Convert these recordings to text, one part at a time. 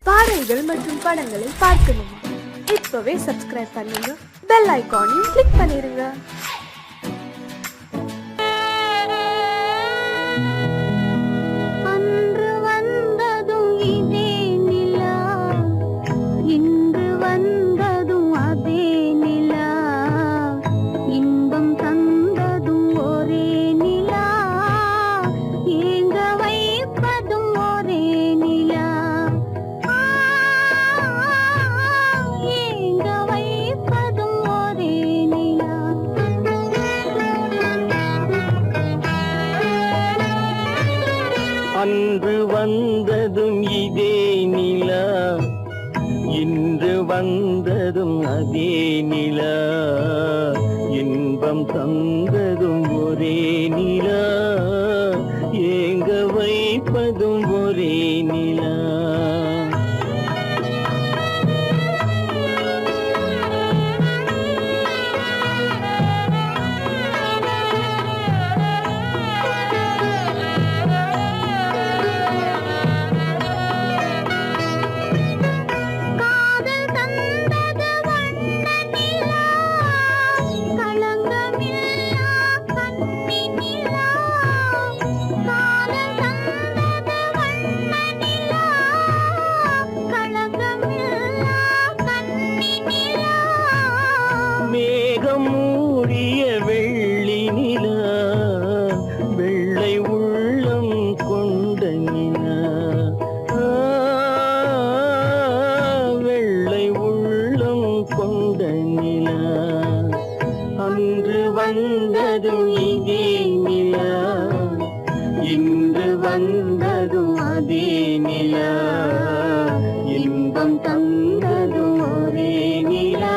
பாடல்கள் மற்றும் படங்களை பார்க்கணுமா? இப்பவே சப்ஸ்கிரைப் பண்ணுங்க, பெல் ஐகானையும் கிளிக் பண்ணிருங்க. அன்று வந்ததும் இதே நிலா, இன்று வந்ததும் அதே நிலா, இன்பம் தந்ததும் ஒரே நிலா, ஏங்க வைப்பதும் ஒரே நிலா. மேகம் மூடிய வெள்ளி நிலா, வெள்ளை உள்ளம் கொண்ட நிலா, வெள்ளை உள்ளம் கொண்ட நிலா. அன்று வந்ததும் இதே நிலா, இன்று வந்ததும் அதே நிலா, இன்பம் தந்ததும் ஒரே நிலா,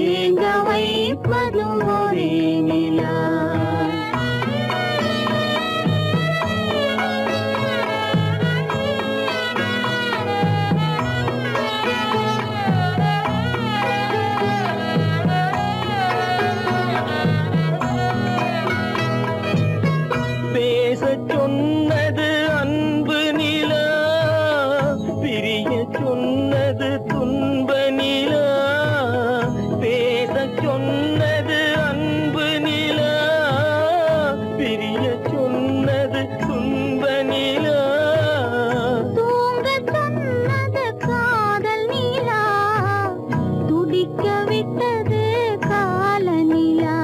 ஏங்க வைப்பதும் ஒரே நிலா. பேசச் சொன்னது அன்பு நிலா, பிரிய சொன்னது துன்ப நிலா. பேசச் சொன்னது அன்பு நிலா, பிரிய சொன்னது துன்ப நிலா. தூங்கச் சொன்னது காதல் நிலா, துடிக்க விட்டது கால நிலா,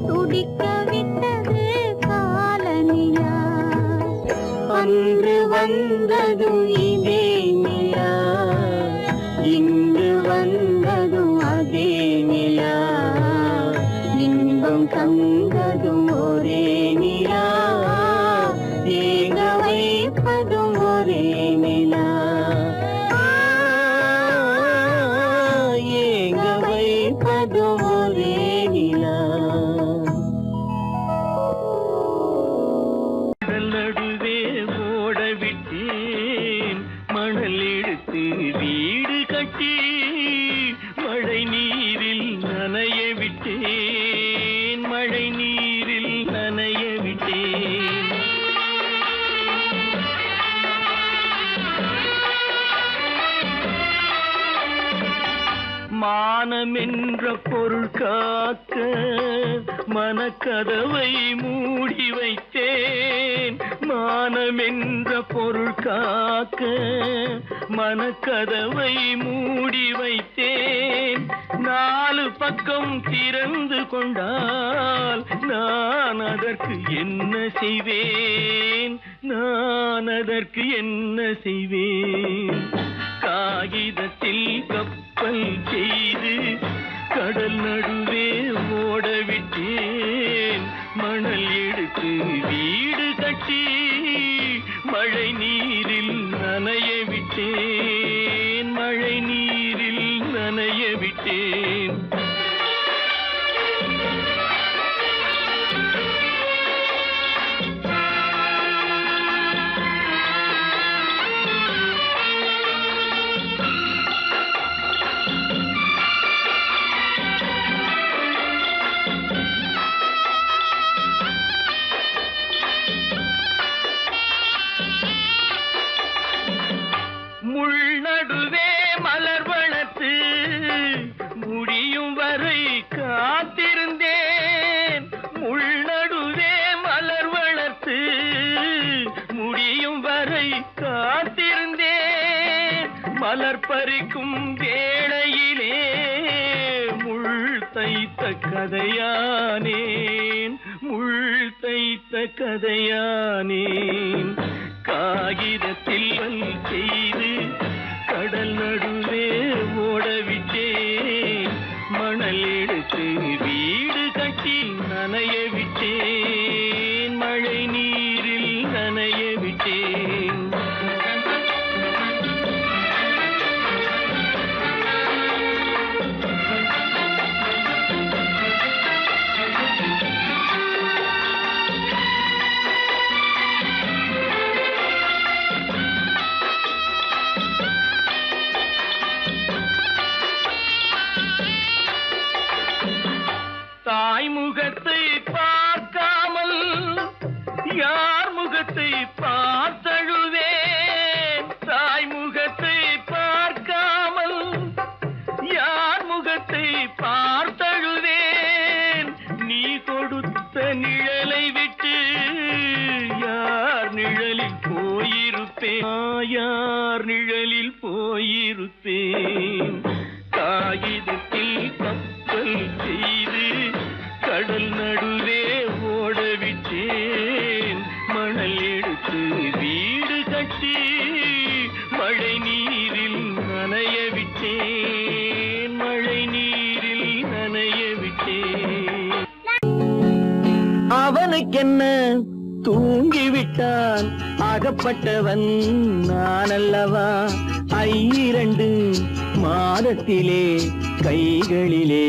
துடிக்க விட்டது கால நிலா. அன்று வந்ததும் இதே நிலா, இன்று வந்ததும் அதே நிலா, இன்பம் தந்ததும் ஒரே நிலா, ஏங்க வைப்பதும் ஒரே நிலா, ஏங்க வைப்பதும் ஒரே நிலா. நடுவே ஓட விட்டேன் மணல் எடுத்து வீடு கட்டி, மழை நீரில் நனைய விட்டேன், மழை நீரில் நனைய விட்டேன். மானம் என்ற பொருள் காக்க மனக்கதவை மூடி வைத்தேன், மானம் என்ற பொருள் காக்க மனக்கதவை மூடி வைத்தேன். நாலு பக்கம் திறந்து கொண்டால் நான் அதற்கு என்ன செய்வேன், நான் அதற்கு என்ன செய்வேன். காகிதத்தில் கப்பல் செய்து கடல் நடுவே ஓட விட்டேன், மணல் எடுத்து வீடு கட்டி மழை நீரில் நனைய விட்டேன், மழை நீரில் நனைய விட்டேன். மலர் பறிக்கும் வேளையிலே முள் தைத்த கதையானேன், முள் தைத்த கதையானேன். காகிதத்தில் செய்து கடல் நடுவே ஓடவிட்டேன், மணல் எடுத்து வீடு கட்டி நனைய விட்டேன், மழை நீரில் நனைய விட்டேன். தாய் முகத்தை பார்க்காமல் யார் முகத்தை பார்த்தழுவேன், தாய் முகத்தை பார்க்காமல் யார் முகத்தை பார்த்தழுவேன். நீ கொடுத்த நிழலை விட்டு யார் நிழலில் போயிருப்பேன், யார் நிழலில் போயிருப்பேன். காகிதத்தில் கப்பல் செய்து கடல் நடுவே ஓடவிட்டேன், மணல் எடுத்து வீடு கட்டி மழை நீரில் நனைய விட்டேன், மழை நீரில் நனைய விட்டேன். அவனுக்கென்ன தூங்கிவிட்டான், அகப்பட்டவன் நான் அல்லவா. 2 மாதத்திலே கைகளிலே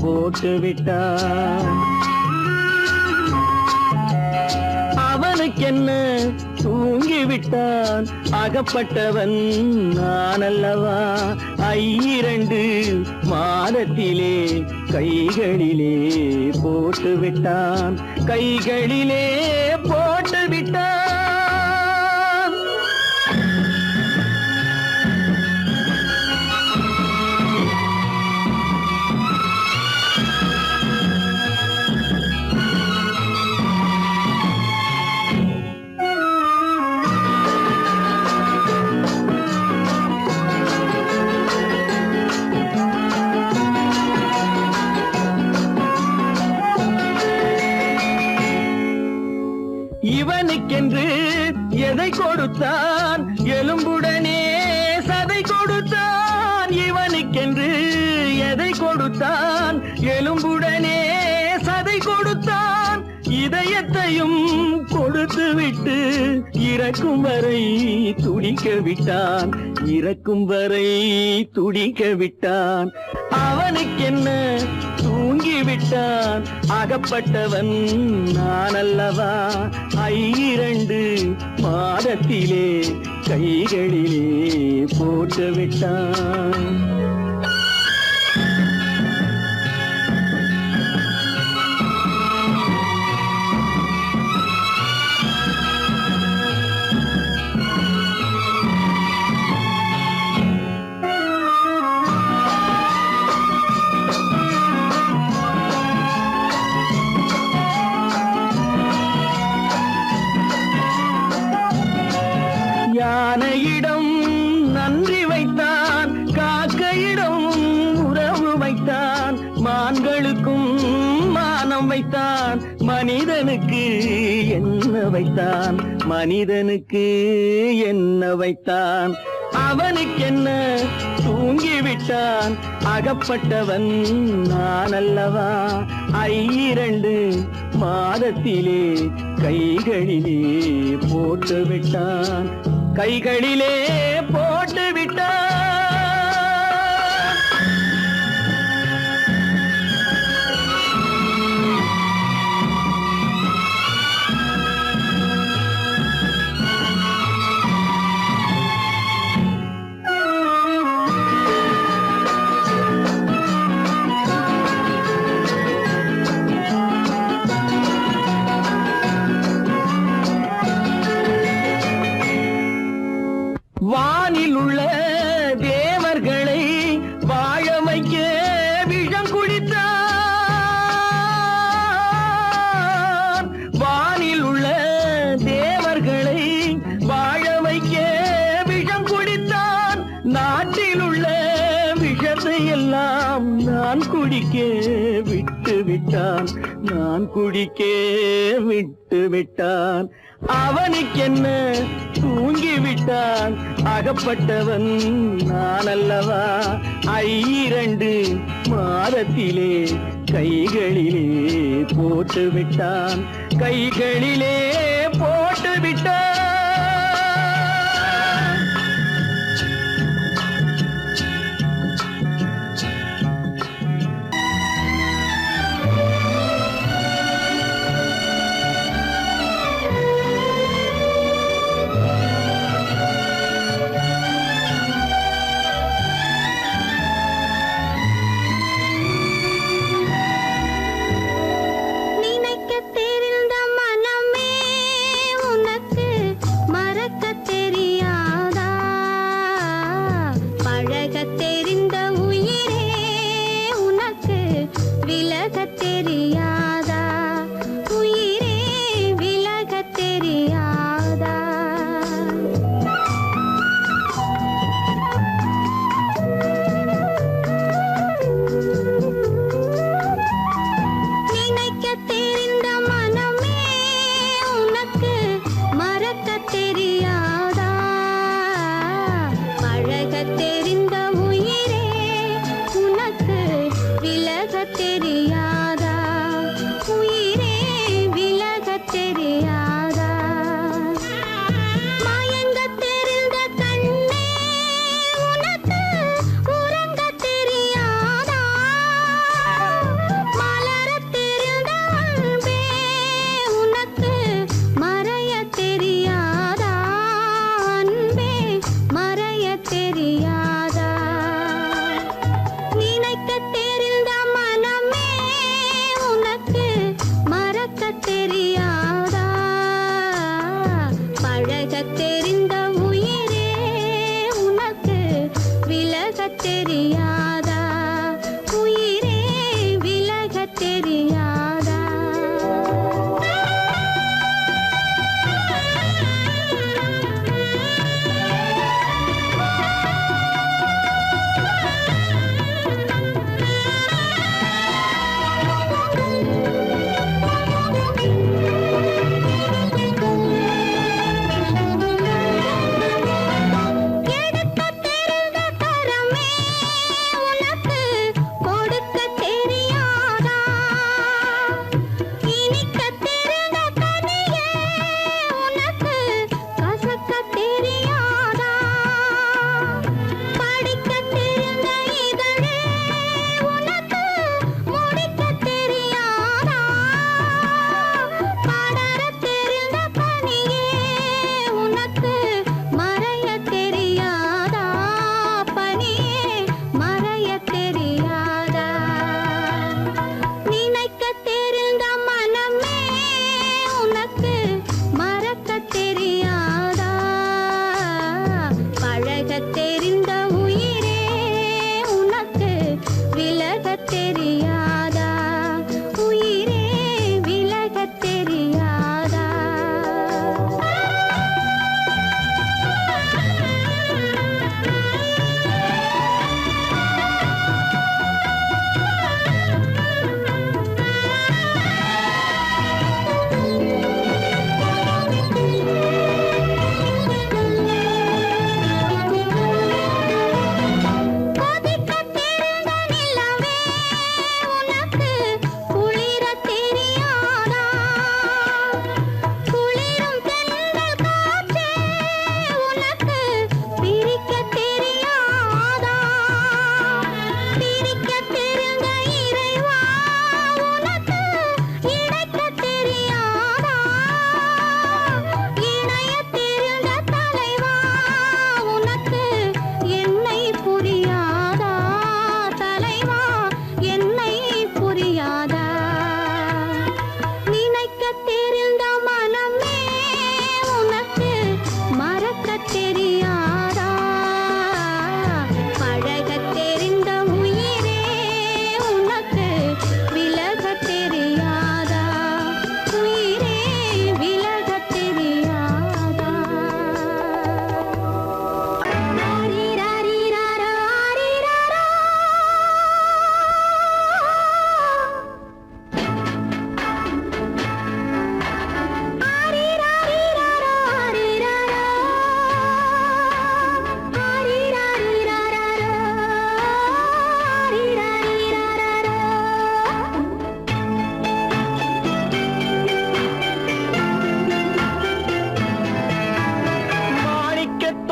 போட்டுவிட்டான். அவனுக்கென்ன தூங்கிவிட்டான், அகப்பட்டவன் நான் அல்லவா. 2 மாதத்திலே கைகளிலே போட்டுவிட்டான், கைகளிலே போட்டுவிட்டான். இவனுக்கென்று எதை கொடுத்தான், எலும்புடனே சதை கொடுத்தான். இவனுக்கென்று எதை கொடுத்தான், எலும்புடனே சதை கொடுத்தான். இதயத்தையும் கொடுத்து விட்டு இறக்கும் வரை துடிக்க விட்டான், இறக்கும் வரை துடிக்க விட்டான். அவனுக்கென்ன தூங்கிவிட்டான், அகப்பட்டவன் நான் அல்லவா. 2 மாதத்திலே கைகளிலே போட்டுவிட்டான். யானையிடம் நன்றி வைத்தான், காக்கையிடம் உறவு வைத்தான். மான்களுக்கும் மானம் வைத்தான், மனிதனுக்கு என்ன வைத்தான், மனிதனுக்கு என்ன வைத்தான். அவனுக்கென்ன தூங்கிவிட்டான், அகப்பட்டவன் நான் அல்லவா. 2 மாதத்திலே கைகளிலே போட்டுவிட்டான், கைகளிலே போட்டுவிட்டான். வானில் உள்ள தேவர்களை வாழ வைக்க விஷம் குடித்தான். வானில் உள்ள தேவர்களை வாழ வைக்க விஷம் குடித்தான். நான் குடிக்க விட்டு விட்டான், நான் குடிக்க விட்டு விட்டான். அவனுக்கென்ன தூங்கி விட்டான், அகப்பட்டவன் நான் அல்லவா. ஐரண்டு மாதத்திலே கைகளிலே போட்டு விட்டான், கைகளிலே போட்டு விட்டான்.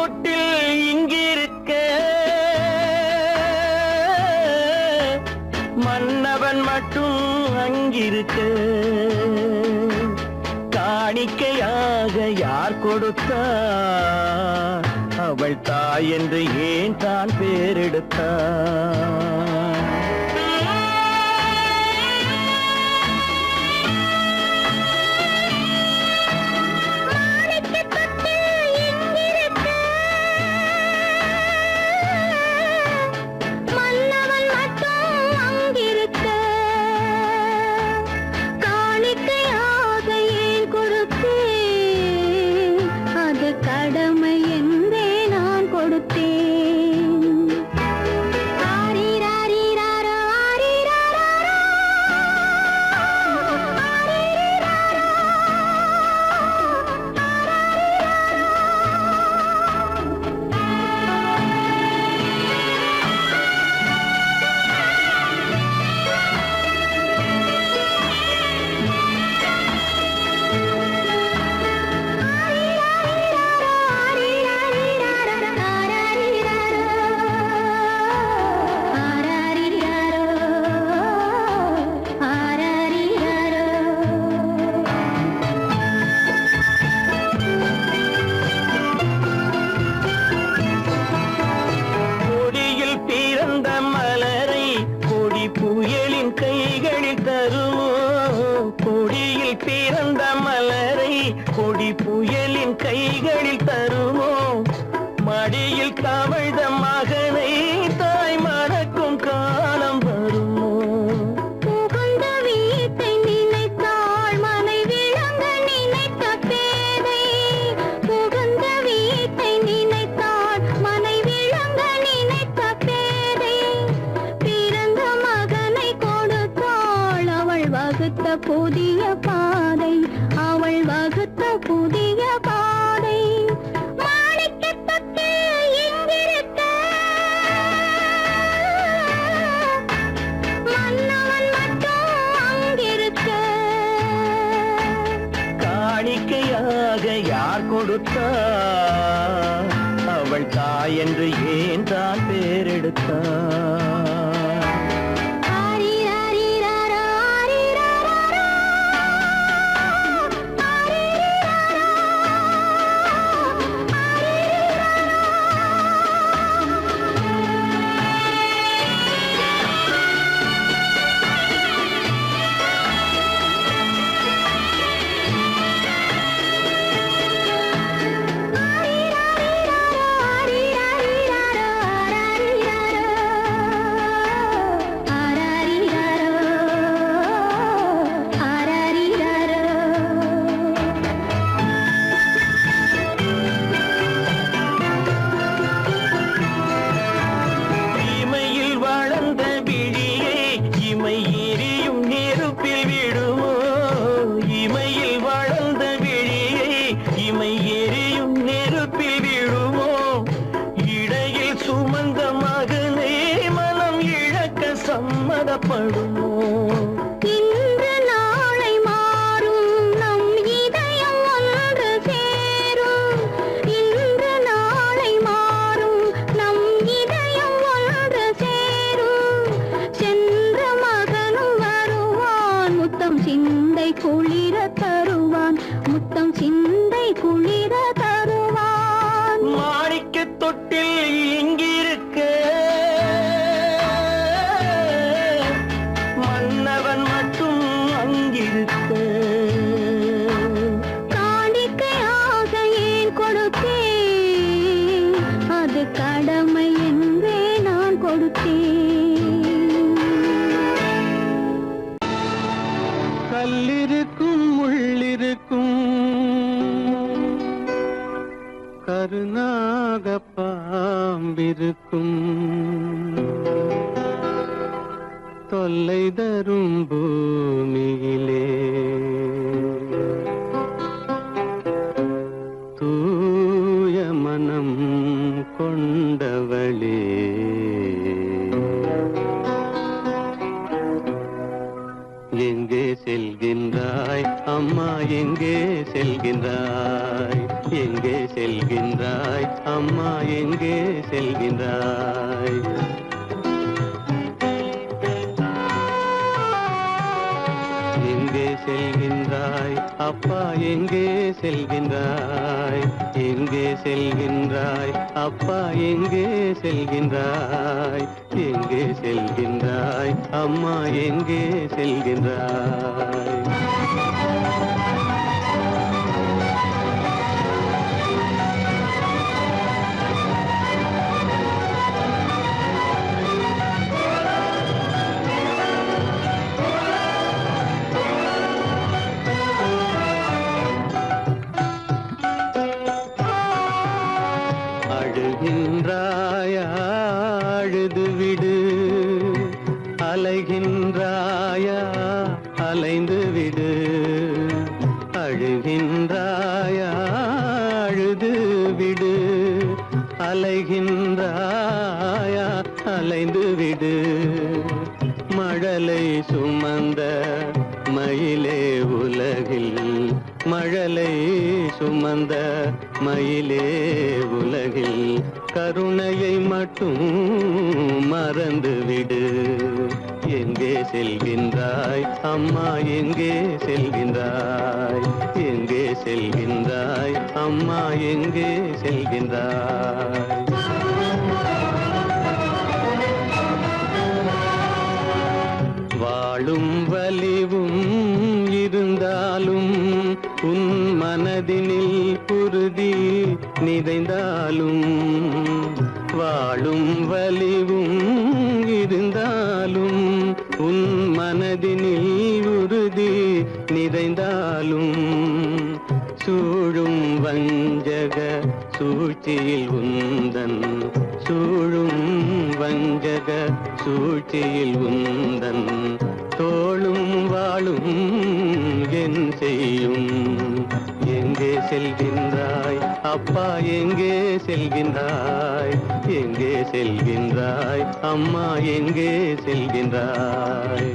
தொட்டில் இங்கிருக்க மன்னவன் மட்டும் அங்கிருக்க காணிக்கையாக யார் கொடுத்தார் அவள் தாய் என்று ஏன் தான் பேரெடுத்தார் கடமை என்றே நான் கொடுத்தேன். ஆரிராரிராரா, ஆரிராராரா, ஆரிராரா, கொடியில் பிறந்த மலரை கொடி புயலின் கைகளில் தருவோம் கொடியில் பிறந்த மலரை கொடி புயலின் கைகளில் தருவோம் மடியில் தவழ்ந்த மகனை தாய் மணக்கும் காலம் வருமோ புகுந்த வீட்டை நினைத்தாள் மனை விளங்க நினைத்த பேதை. புகுந்த வீட்டை நினைத்தாள் மனை விளங்க நினைத்த பேதை. பிறந்த மகனை கொடுத்தாள் அவள் வகுத்த புதிய பாதை. அவள் வகுத்த புதிய பாதை. மாணிக்கத் தொட்டில் இங்கிருக்க மன்னவன் மட்டும் அங்கிருக்க காணிக்கையாக யார் கொடுத்தார் அவள் தாய் என்று ஏன் தான் பேரெடுத்தார் ஆரிராரிராரா, ஆரிராராரா, ஆரிராரா, இமையில் வளர்ந்த விழியை இமை எரியும் நெருப்பில் விடுமோ இமையில் வளர்ந்த விழியை இமை எரியும் நெருப்பில் விடுமோ இடையில் சுமந்த மகனை மனம் இழக்க சம்மதப்படுமோ இன்று நாளை மாறும் நம் இதயம் ஒன்று சேரும். இன்று நாளை மாறும் நம் இதயம் ஒன்று சேரும். சென்ற மகனும் வருவான் முத்தம் சிந்தை குளிர தருவான். முத்தம் சிந்தை குளிர தருவான். மாணிக்கத் தொட்டில் இங்கிருக்க மன்னவன் மட்டும் அங்கிருக்க காணிக்கையாக ஏன் கொடுத்தேன் அது கடமை என்றே நான் கொடுத்தேன். கல்லிருக்கும் முள்ளிருக்கும் கருநாக பாம்பிருக்கும் தொல்லை தரும் பூமியிலே தூய மனம் கொண்டவளே எங்கே செல்கின்றாய் அம்மா எங்கே செல்கின்றாய் எங்கே செல்கின்றாய் அம்மா எங்கே செல்கின்றாய் எங்கே செல்கின்றாய் அப்பா எங்கே செல்கின்றாய் எங்கே செல்கின்றாய் அப்பா எங்கே செல்கின்றாய் எங்கே செல்கின்றாய் அம்மா எங்கே செல்கின்றாய் அழுகின்றாயா அழுது விடு அலைகின்றாயா அலைந்து விடு அழுகின்றாயா அழுது விடு அலைகின்றாயா அலைந்து விடு மழலை சுமந்த மயிலே உலகில் மழலை சுமந்த மயிலே உலகில் கருணையை மட்டும் மறந்துவிடு எங்கே செல்கின்றாய் அம்மா எங்கே செல்கின்றாய் எங்கே செல்கின்றாய் அம்மா எங்கே செல்கின்றாய் வாழும் வலிவும் இருந்தாலும் உன் மனதினில் குருதி நிறைந்தாலும் வாழும் வலிவும் இருந்தாலும் உன் மனதினில் உறுதி நிறைந்தாலும் சூழும் வஞ்சக சூழ்ச்சியில் உந்தன் சூழும் வஞ்சக சூழ்ச்சியில் உந்தன் தோளும் வாழும் என் செய்யும் எங்கே செல்கின்றாய் அப்பா எங்கே செல்கின்றாய் எங்கே செல்கின்றாய் அம்மா எங்கே செல்கின்றாய்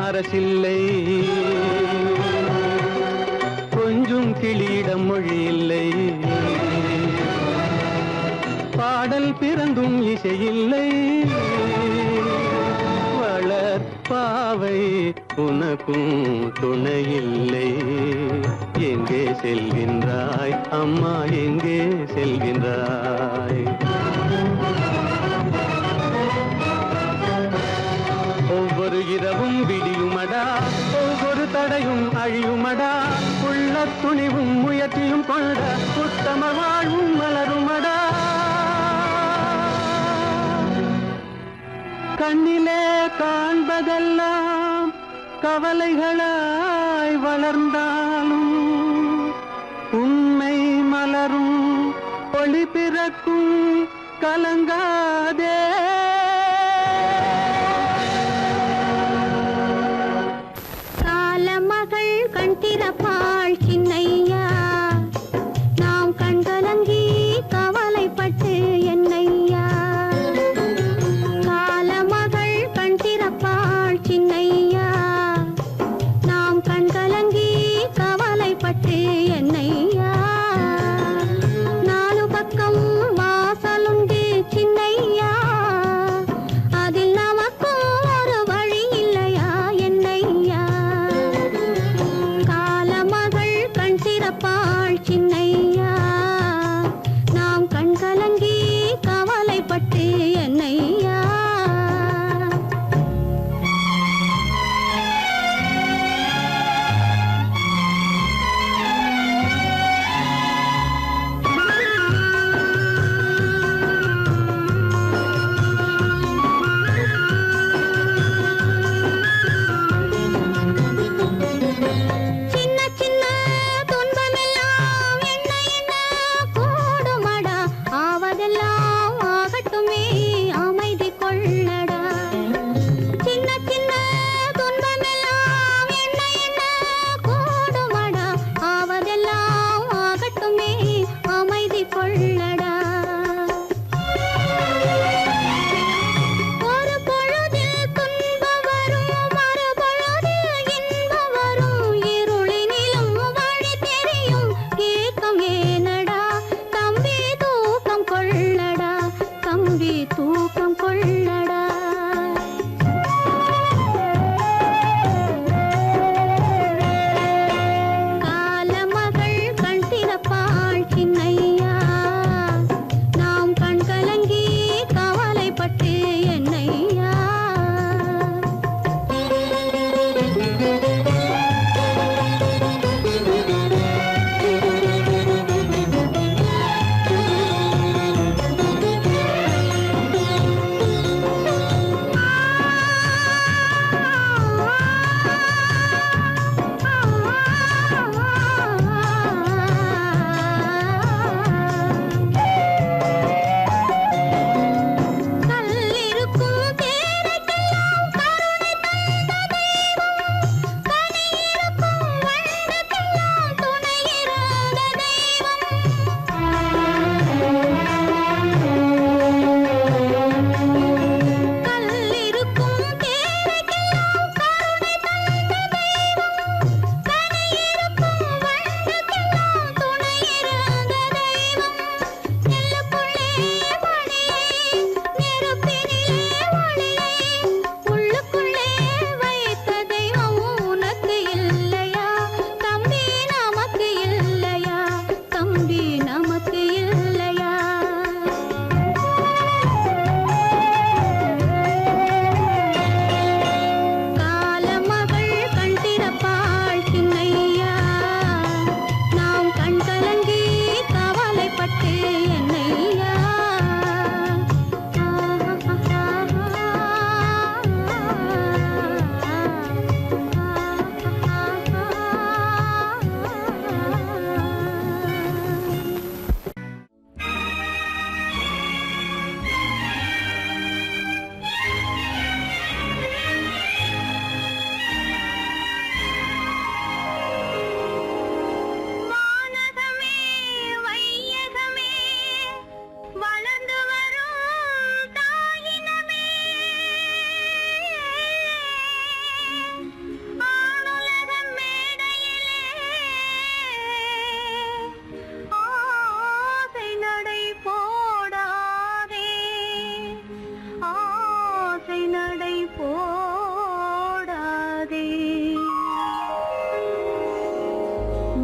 அரசில்லை கொஞ்சம் கிளியிடம் மொழி இல்லை பாடல் பிறந்தும் இசையில்லை வளர் பாவை உனக்கும் துணையில்லை எங்கே செல்கின்றாய் அம்மா எங்கே செல்கின்றாய் ஒவ்வொரு இரவும் விடியுமடா ஒவ்வொரு தடையும் அழியுமடா உள்ள துணிவும் முயற்சியும் கொண்ட உத்தம வாழ்வும் மலருமடா கண்ணிலே காண்பதெல்லாம் கவலைகளாய் வளர்ந்தாலும் உண்மை மலரும் ஒளி பிறக்கும் கலங்காதே கண் திறப்பாள் சின்னையா நாம் கண்கலங்கி கவலைப்பட்டு என்னையா காலமகள் கண் திறப்பாள் சின்னையா நாம் கண்கலங்கி கவலைப்பட்டு என்னையா நாலு பக்கம் வாசலுண்டு சின்னையா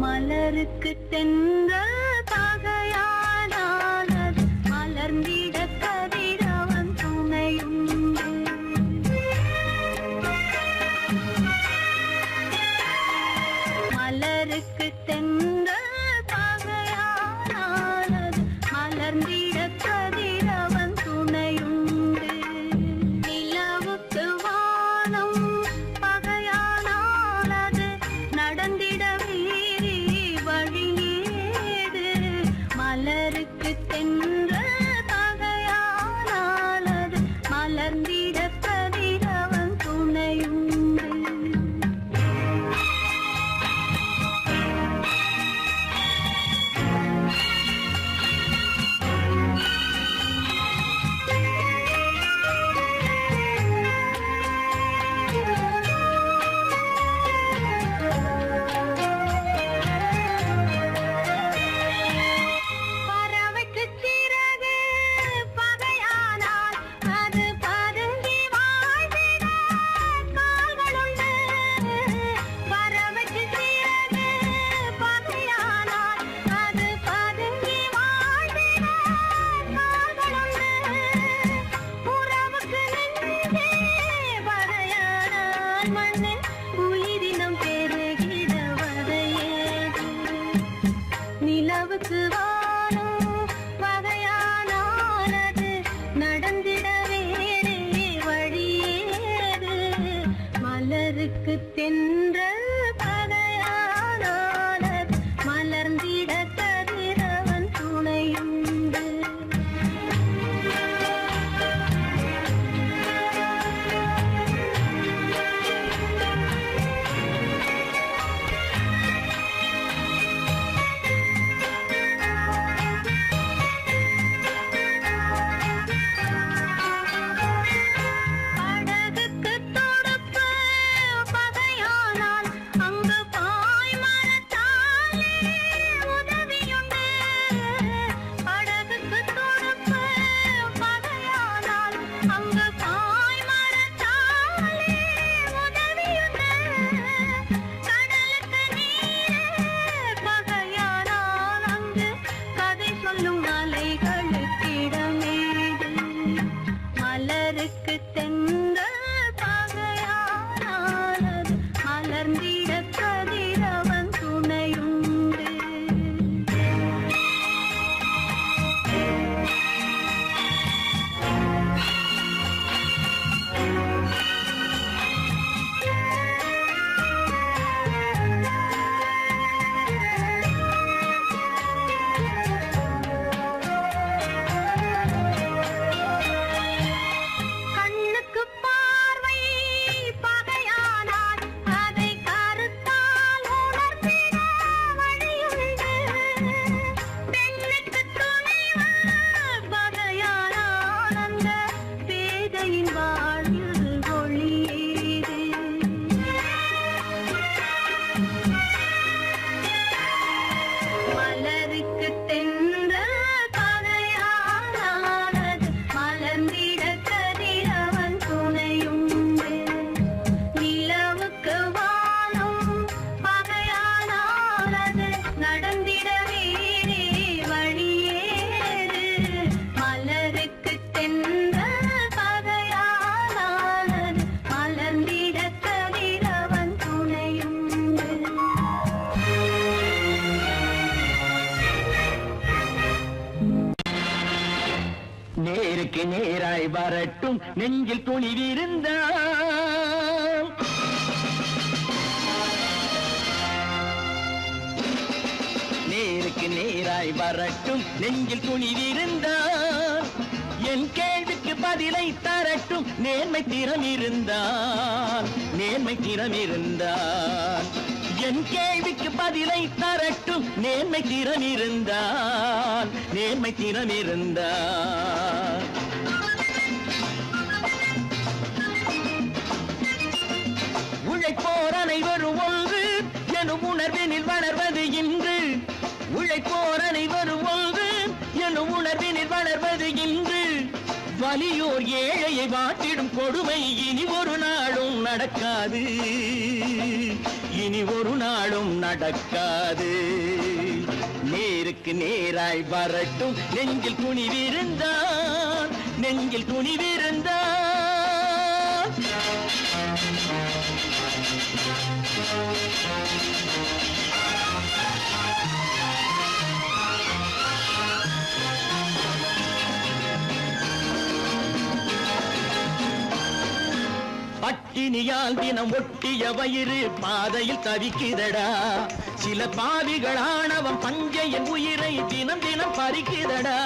மலருக்கு தென்றல் பகையானானது மலர்ந்திட கதிரவன் துணையுண்டு. மலருக்கு தென்றல் பகையானானது மலர்ந்திட கதிரவன் துணையுண்டு. நிலவுக்கு வானம் பகையானானது நடந்திட மலருக்கு தென்றல் பகையானானது மலர்ந்திட கதிரவன் துணையுண்டு. நிலவுக்கு வானம் பகையானானது நடந்திட வேறே வழியேது. மலருக்கு தென்றல் பகையானானது மலர்ந்திட கதிரவன் துணையுண்டு. நேராய் வரட்டும் நெஞ்சில் துணிவிருந்தால். நேருக்கு நேராய் வரட்டும் நெஞ்சில் துணிவிருந்தால். என் கேள்விக்கு பதிலை தரட்டும் நேர்மை திறம் இருந்தால். நேர்மை திறம் இருந்தால் என் கேள்விக்கு பதிலை தரட்டும் நேர்மை திறம் இருந்தால். நேர்மை திறம் இருந்தால் உழைப்போர் அனைவரும் ஒன்று எனும் உணர்வினில் வளர்வது இன்று. உழைப்போர் அனைவரும் ஒன்று எனும் உணர்வினில் வளர்வது இன்று. வலியோர் ஏழையை வாட்டிடும் கொடுமை இனி ஒரு நாளும் நடக்காது. இனி ஒரு நாளும் நடக்காது. நேருக்கு நேராய் வரட்டும் நெஞ்சில் துணிவிருந்தால். நெஞ்சில் துணிவிருந்தால். பட்டினியால் தினம் ஒட்டிய வயிறு பாதையில் தவிக்குதடா. சில பாவிகள் ஆணவம் பஞ்சையின் உயிரை தினம் தினம் பறிக்குதடா.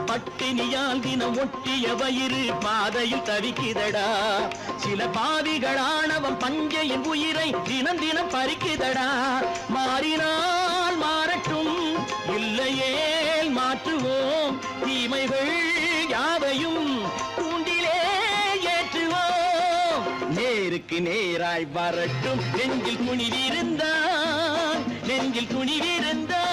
பட்டினியால் தினம் ஒட்டிய வயிறு பாதையில் தவிக்குதடா. சில பாவிகள் ஆணவம் பஞ்சையின் உயிரை தினம் தினம் பறிக்குதடா. மாறினால் மாறட்டும் இல்லையேல் மாற்றுவோம். தீமைகள் யாவையும் தூண்டிலே ஏற்றுவோம். நேருக்கு நேராய் வரட்டும் நெஞ்சில் துணிவிருந்தால். நெஞ்சில் துணிவிருந்தால்.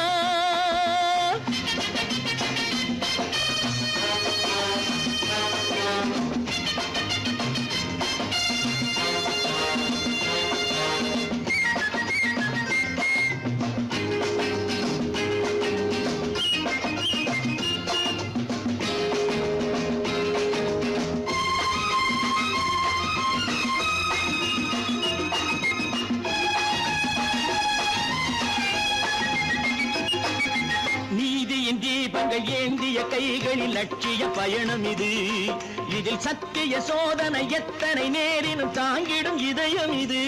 தீபங்கள் ஏந்திய கைகளில் லட்சிய பயணம் இது. இதில் சத்திய சோதனை எத்தனை நேரினும் தாங்கிடும் இதயம் இது.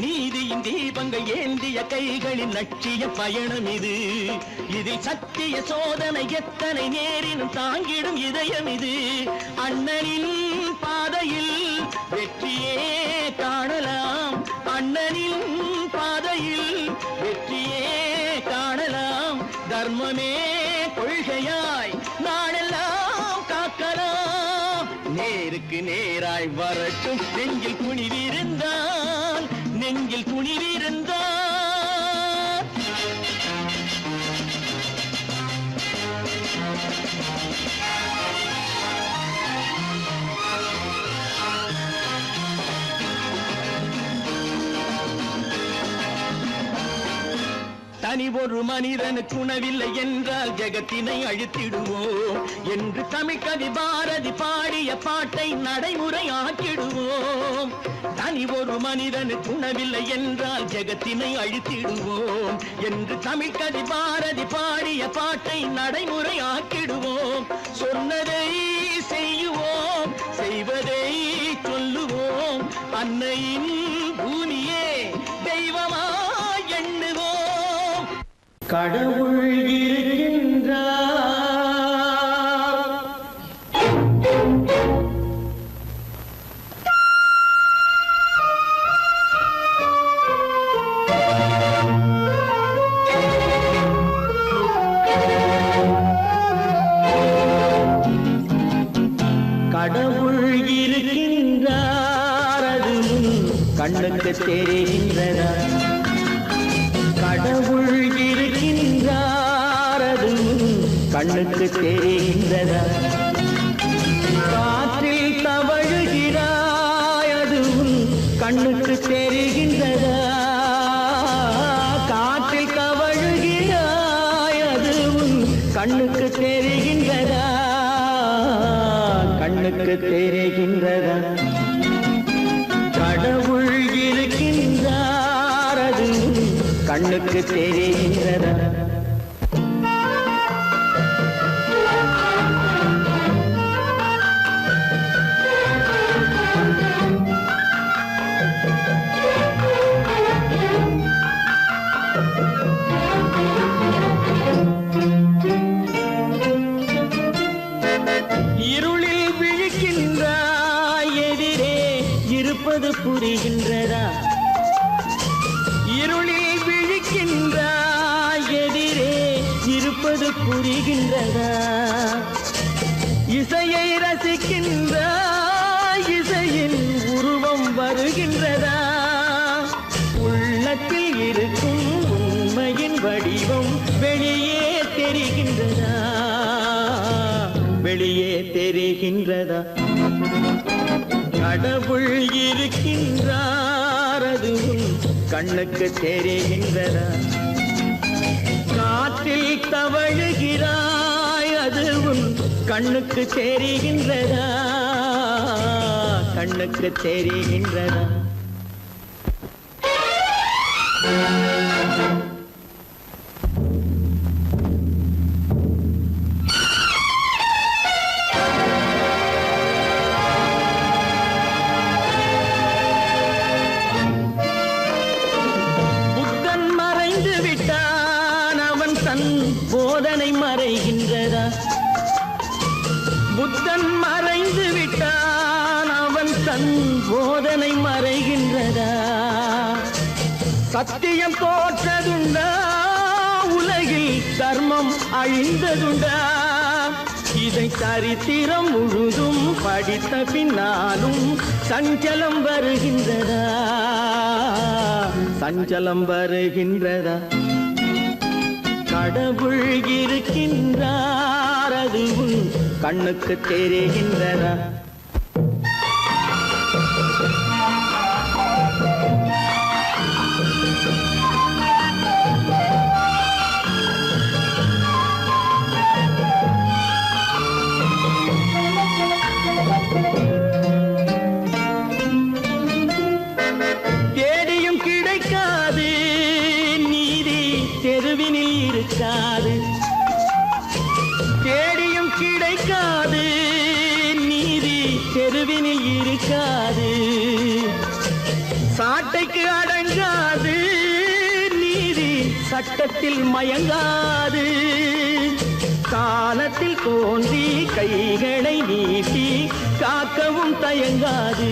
நீதியின் தீபங்கள் ஏந்திய கைகளில் லட்சிய பயணம் இது. இதில் சத்திய சோதனை எத்தனை நேரினும் தாங்கிடும் இதயம் இது. அண்ணனின் பாதையில் வெற்றியே காணலாம். அண்ணனின் பாதையில் வெற்றியே காணலாம். தர்மமே கொள்கையாய் நாளெல்லாம் காக்கலாம். நேருக்கு நேராய் வரட்டும் நெஞ்சில் துணிவிருந்தால். நெஞ்சில் துணிவிருந்தால். தனி ஒரு மனிதனுக்கு உணவில்லை என்றால் ஜெகத்தினை அழித்திடுவோம் என்று தமிழ் கவி பாரதி பாடிய பாட்டை நடைமுறை ஆக்கிடுவோம். தனி ஒரு மனிதனுக்கு உணவில்லை என்றால் ஜெகத்தினை அழித்திடுவோம் என்று தமிழ் கவி பாரதி பாடிய பாட்டை நடைமுறை ஆக்கிடுவோம். சொன்னதை செய்யுவோம், செய்வதை சொல்லுவோம். அன்னையின் பூமியே தெய்வமா எண்ணுவோம். கடவுள் இருக்கின்றார். கடவுள் இருக்கின்றார். அது கண்ணுக்கு தெரிகின்றதா? கடவுள் இருக்கின்றார். அது கண்ணுக்கு தெரிகின்றதா? காற்றில் தவழுகிறாய். அது கண்ணுக்கு தெரிகின்றதா? காற்றில் தவழுகிறாய். அது கண்ணுக்கு தெரிகின்றதா? கண்ணுக்கு தெரிகின்றதா? கடவுள் இருக்கின்றார். அது கண்ணுக்கு தெரிகின்றதா? புரிகின்றதா? இசையை ரசிக்கின்ற இசையின் உருவம் வருகின்றதா? உள்ளத்தில் இருக்கும் உண்மையின் வடிவம் வெளியே தெரிகின்றதா? வெளியே தெரிகின்றதா? கடவுள் இருக்கின்றார், அது உன் கண்ணுக்கு தெரிகின்றதா? காற்றில் தவழுகிறாய், அது உன் கண்ணுக்கு தெரிகின்றதா? கண்ணுக்கு தெரிகின்றதா? போதனை மறைகின்றதா? புத்தன் மறைந்து விட்டான், அவன் தன் போதனை மறைகின்றதா? சத்தியம் தோற்றதுண்டா? உலகில் தர்மம் அழிந்ததுண்டா? இதை சரித்திரம் முழுதும் படித்த பின்னாலும் சஞ்சலம் வருகின்றதா? சஞ்சலம் வருகின்றதா? கடவுள் இருக்கின்றார், அது உன் கண்ணுக்கு தெரிகின்றதா? தேடியும் கிடைக்காது நீதி தெருவினில் இருக்காது. தேடியும் கிடைக்காது நீதி தெருவினில் இருக்காது. சாட்டைக்கு அடங்காது நீதி சட்டத்தில் மயங்காது. காலத்தில் தோன்றி கைகளை நீட்டி காக்கவும் தயங்காது.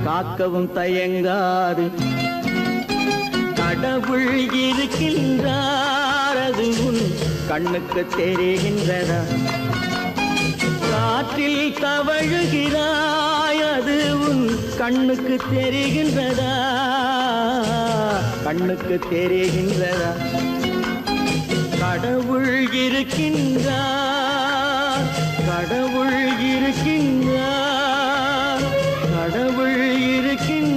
காக்கவும் தயங்காது. கடவுள் இருக்கின்றார், அது உன் கண்ணுக்கு தெரிகின்றதா? காற்றில் தவழுகிறாய், அது உன் கண்ணுக்கு தெரிகின்றதா? கண்ணுக்கு தெரிகின்றதா? கடவுள் இருக்கின்றார், கடவுள் இருக்கின்றார், கடவுள் இருக்கின்றார்.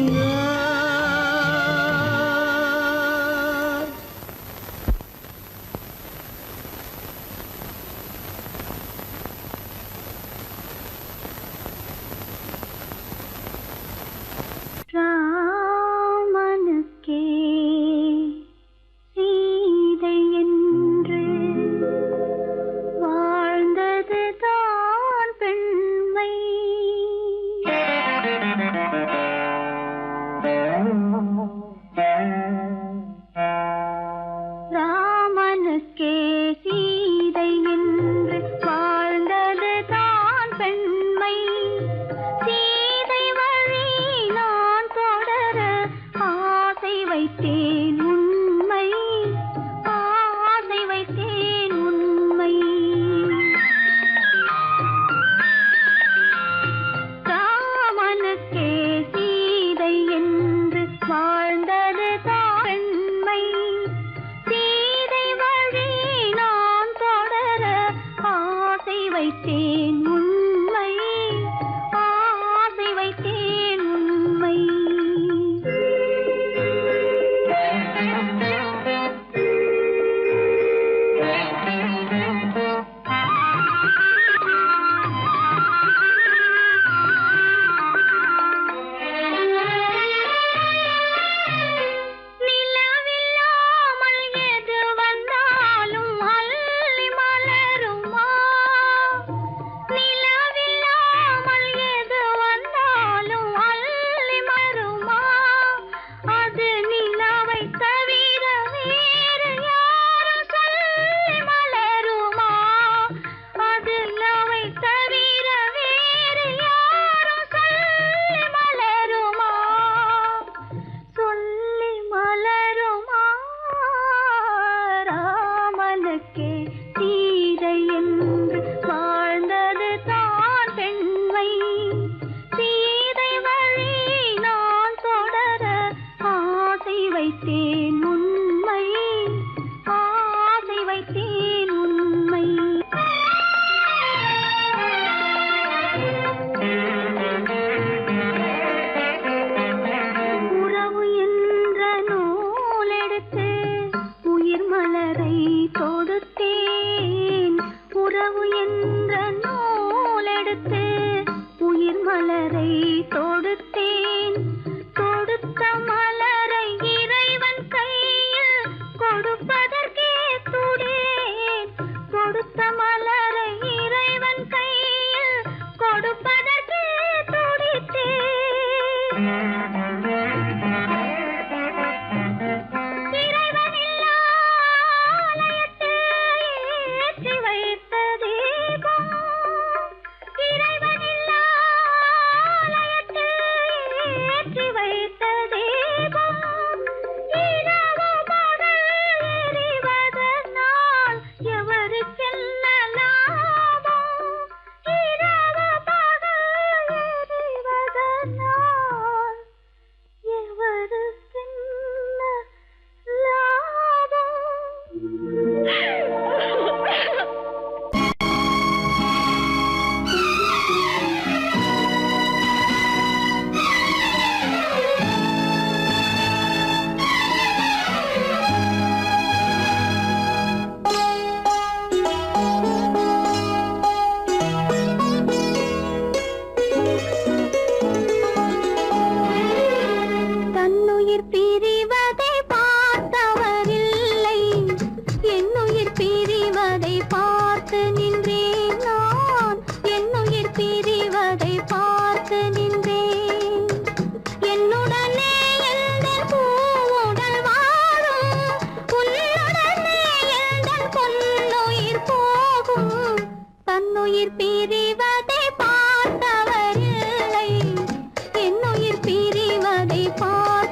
ராமனுக்கே சீதை என்று வாழ்ந்தது தான் பெண்மை. ராமனுக்கே சீதை என்று வாழ்ந்தது தான் பெண்மை. சீதை வழி நான் தொடர ஆசை வைத்தேன் உண்மை. ஆசை வைத்தேன் உண்மை. ராமனுக்கே சீதை என்று வாழ்ந்தது தான் பெண்மை. சீதை வழி நான் தொடர ஆசை வைத்தேன் உண்மை. ஆசை வைத்தேன் உண்மை.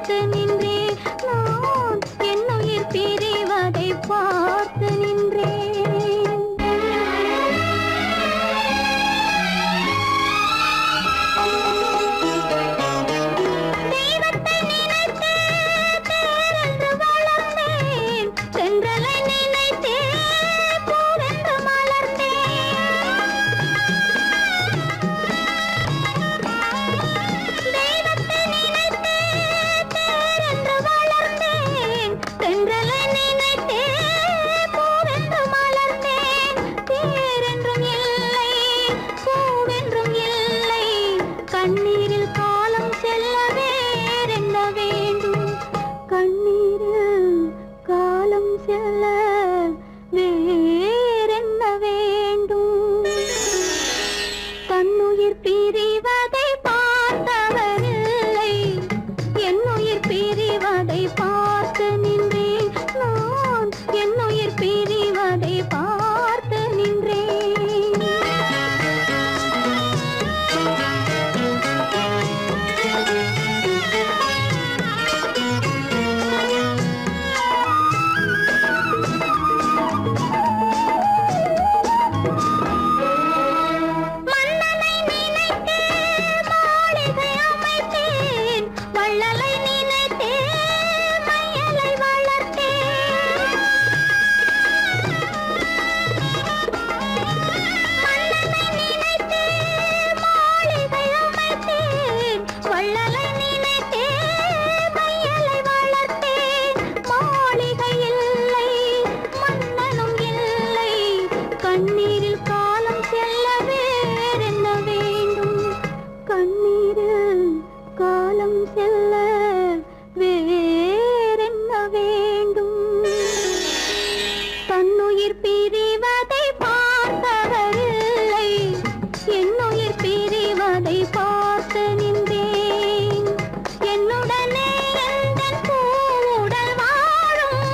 பார்த்து நின்றேன் நான் என்னுயிர் பிரிவதை பார்த்து நின்றேன் தெய்வத்தை நினைத்தே தேரென்று வளர்ந்தேன் சென்றலை நினைத்தே பூவென்று மலர்ந்தேன் தெய்வத்தை நினைத்தே தேரென்று வளர்ந்தேன் சென்றலை நினைத்தே பூவென்று மலர்ந்தேன் தேரென்றும் இல்லை பூவென்றும் இல்லை கண்ணீரில் காலம் செல்ல வேறென்ன வேண்டும் கண்ணீரில் காலம் செல்ல வேறென்ன வேண்டும் தன்னுயிர் பிரிவதை பார்த்தவரில்லை என்னுயிர் பிரிவதை பார்த்து நின்றேன் நான் என்னுயிர் பிரிவதை பார்த்து நின்றேன் மன்னனை நினைத்தே மாளிகை அமைத்தேன் வள்ளலை நினைத்தே மையலை வளர்த்தேன் மன்னனை நினைத்தே மாளிகை அமைத்தேன் வள்ளலை நினைத்தே மையலை வளர்த்தேன் மாளிகை இல்லை மன்னனும் இல்லை கண்ணீரில் காலம் செல்ல வேறென்ன வேண்டும் கண்ணீரில் காலம் செல்ல வேறென்ன வேண்டும் தன்னுயிர் பிரிவதை பார்த்தவரில்லை என்னுயிர் பிரிவதை பார்த்து நின்றேன் என்னுடனே எந்தன் பூவுடல் வாழும்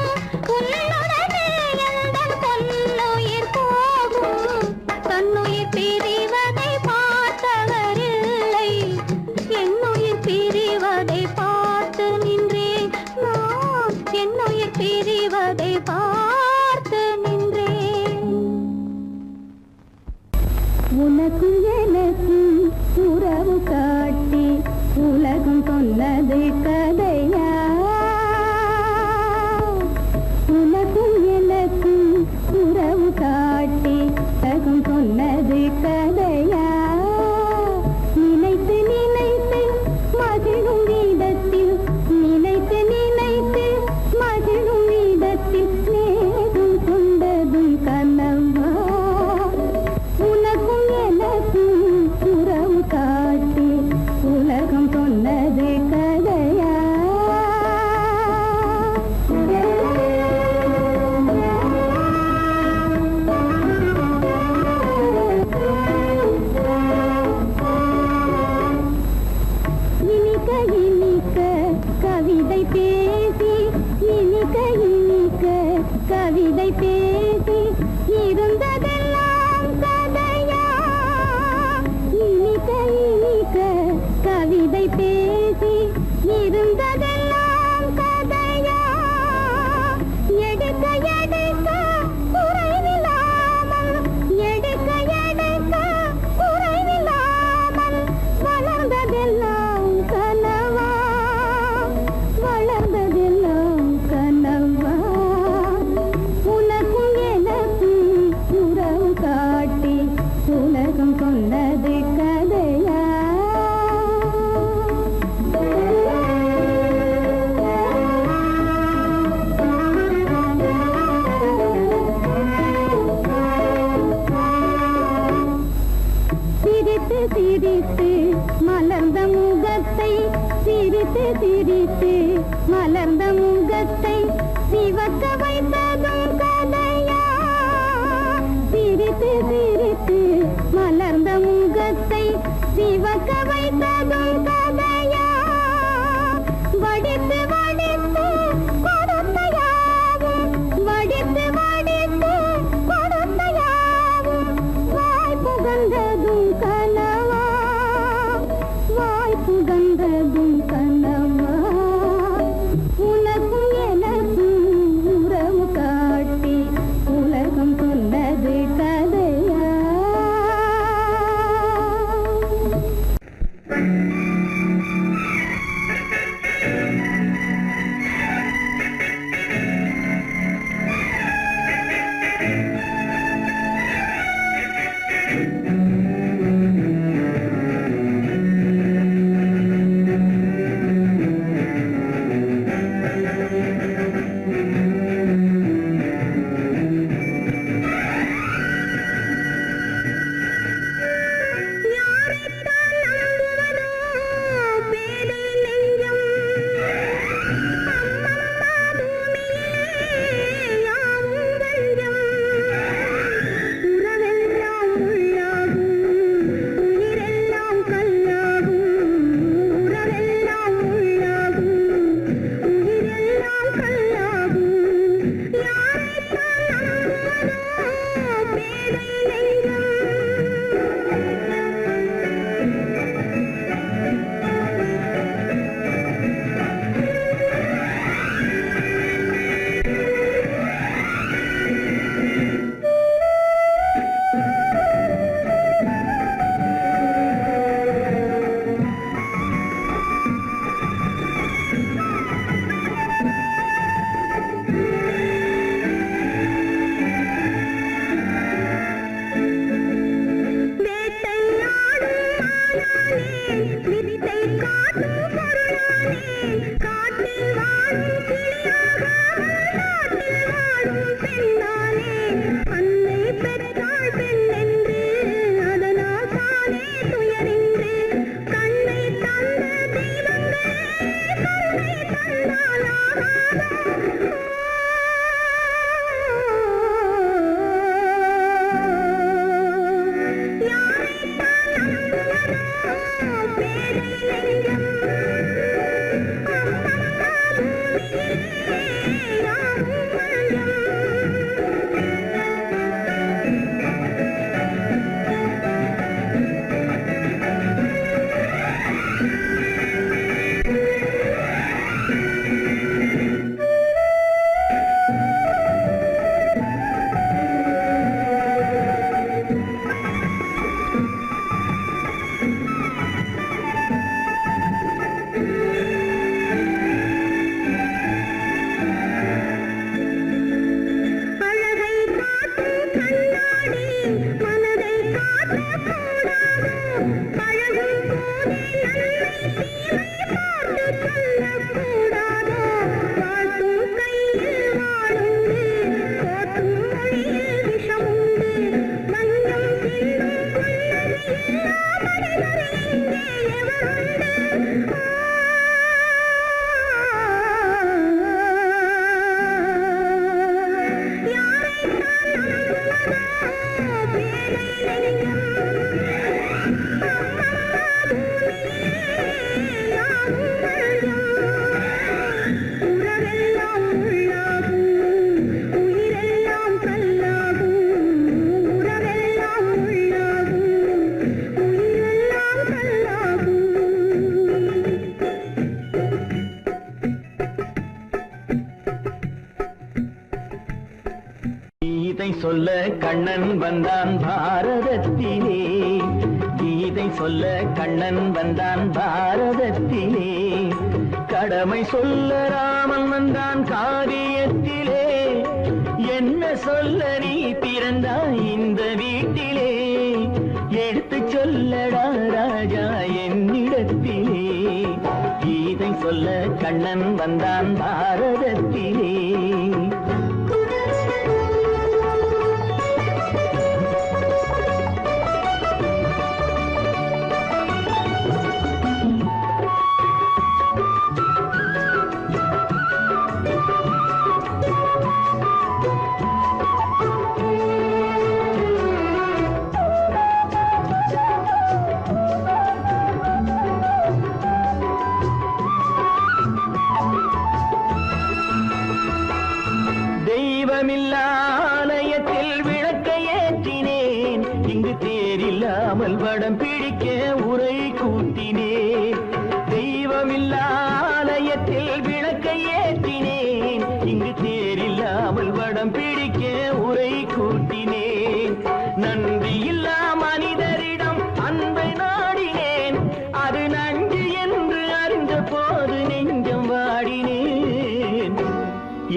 உன்னுடனே எந்தன் பொன்னுயிர் போகும் தன்னுயிர் பிரிவதை பார்த்தவரில்லை என்னுயிர் பிரிவதை பார்த்து நின்றேன் நான் என்னுயிர் பிரிவதை பார்த்து நின்றேன் உனக்கும் எனக்கும் உறவு காட்டி உலகம் சொன்னது கதையா உனக்கும் எனக்கும் உறவு காட்டி உலகம் சொன்னது கதையா நினைத்து நினைத்து மகிழும் வீதத்தில் நினைத்து நினைத்து மகிழும் வீதத்தில் நேரும் கொண்டதும் கனவா உனக்கும் எனக்கும் உறவு காட்டி உலகம் சொன்னது கதையா இனிக்க இனிக்க கவிதை பேசி இனிக்க இனிக்க கவிதை பேசி இருந்ததெல்லாம் கதையா இனிக்க இனிக்க கவிதை பேசி இருந்ததெல்லாம் கதையா எடுக்க எடுக்க குறைவில்லாமல் எடுக்க எடுக்க குறைவில்லாமல் வளர்ந்ததெல்லாம் கனவா வளர்ந்ததெல்லாம் கனவா உனக்கும் எனக்கும் உறவு காட்டி உலகம் சொன்னது கதையா சிரித்து சிரித்து மலர்ந்த முகத்தை சிரித்து சிரித்து மலர்ந்த முகத்தை சிவக்க வைத்ததும் கதையா சிரித்து சிரித்து மலர்ந்த முகத்தை சிவக்க வைத்ததும் கதையா வடித்து வடித்து கொடுத்தையாவும் வடித்து வடித்து கொடுத்தையாவும் வாய் புகழ்ந்ததும் கனவா வாய் புகழ்ந்ததும் கனவா சொல்ல கண்ணன் வந்தான் பாரதத்திலே. கீதை சொல்ல கண்ணன் வந்தான் பாரதத்திலே. கடமை சொல்ல ராமன் வந்தான் காவியத்திலே. என்ன சொல்ல நீ பிறந்தாய் இந்த வீட்டிலே? எடுத்து சொல்லடா ராஜா என்னிடத்திலே. கீதை சொல்ல கண்ணன் வந்தான் பாரதத்திலே. தெய்வமில்லாலயத்தில் விளக்கை ஏற்றினேன். இங்கு தேரில்லாமல் வடம் பிடிக்க உரை கூட்டினேன். தெய்வமில்லாலயத்தில் விளக்கை ஏற்றினேன். இங்கு தேரில்லாமல் வடம் பிடிக்க உரை கூட்டினேன். நன்றி இல்லா மனிதரிடம் அன்பை நாடினேன். அது நன்றி என்று அறிந்த போது நெஞ்சம் வாடினேன்.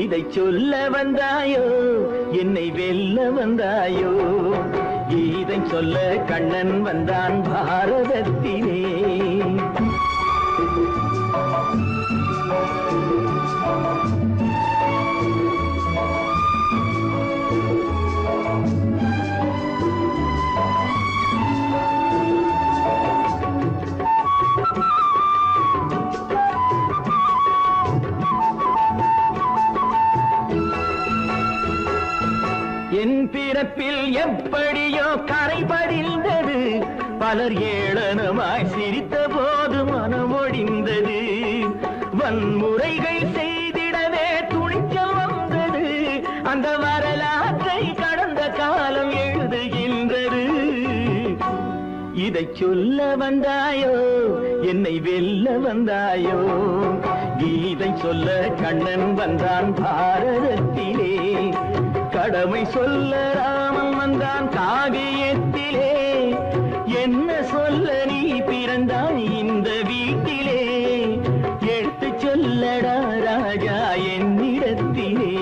இதை சொல்ல வந்தாயோ என்னை வெல்ல வந்தாயோ? இதை சொல்ல கண்ணன் வந்தான் பாரதத்திலே. என் பிறப்பில் எப்படியோ கரை படிந்தது. பலர் ஏளனமாய் சிரித்த போது மனம் ஒடிந்தது. வன்முறைகள் செய்திடவே துணிச்சல் வந்தது. அந்த வரலாற்றை கடந்த காலம் எழுதுகின்றது. இதை சொல்ல வந்தாயோ என்னை வெல்ல வந்தாயோ? கீதை சொல்ல கண்ணன் வந்தான் பாரதத்திலே. கடமை சொல்ல ராமன் வந்தான் காவியத்திலே. என்ன சொல்ல நீ பிறந்தாய் இந்த வீட்டிலே? எடுத்து சொல்லடா ராஜா என்னிடத்திலே.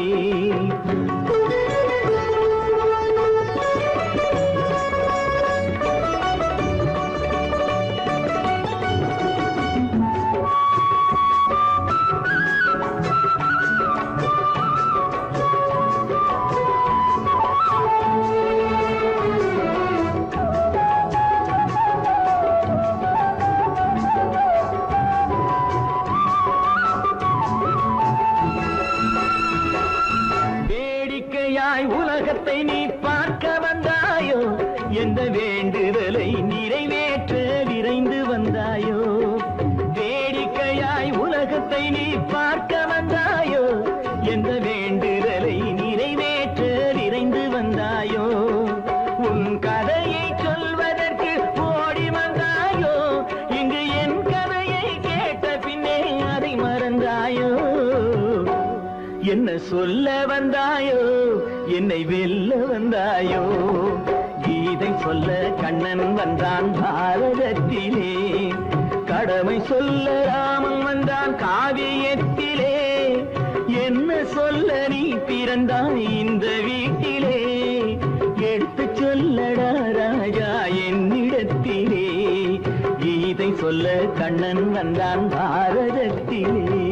உலகத்தை நீ பார்க்க வந்தாயோ? எந்த வேண்டுதலை நிறைவேற்ற விரைந்து வந்தாயோ? வேடிக்கையாய் உலகத்தை நீ பார்க்க வந்தாயோ? எந்த வேண்டுதலை நிறைவேற்ற விரைந்து வந்தாயோ? உன் கதையை சொல்வதற்கு ஓடி வந்தாயோ? இங்கு என் கதையை கேட்ட பின்னே அதை மறந்தாயோ? என்ன சொல்ல வந்தாயோ என்னை வெல்ல வந்தாயோ? கீதை சொல்ல கண்ணன் வந்தான் பாரதத்திலே. கடமை சொல்ல ராமன் வந்தான் காவியத்திலே. என்ன சொல்ல நீ பிறந்தாய் இந்த வீட்டிலே? எடுத்து சொல்லடா ராஜா என்னிடத்திலே. கீதை சொல்ல கண்ணன் வந்தான் பாரதத்திலே.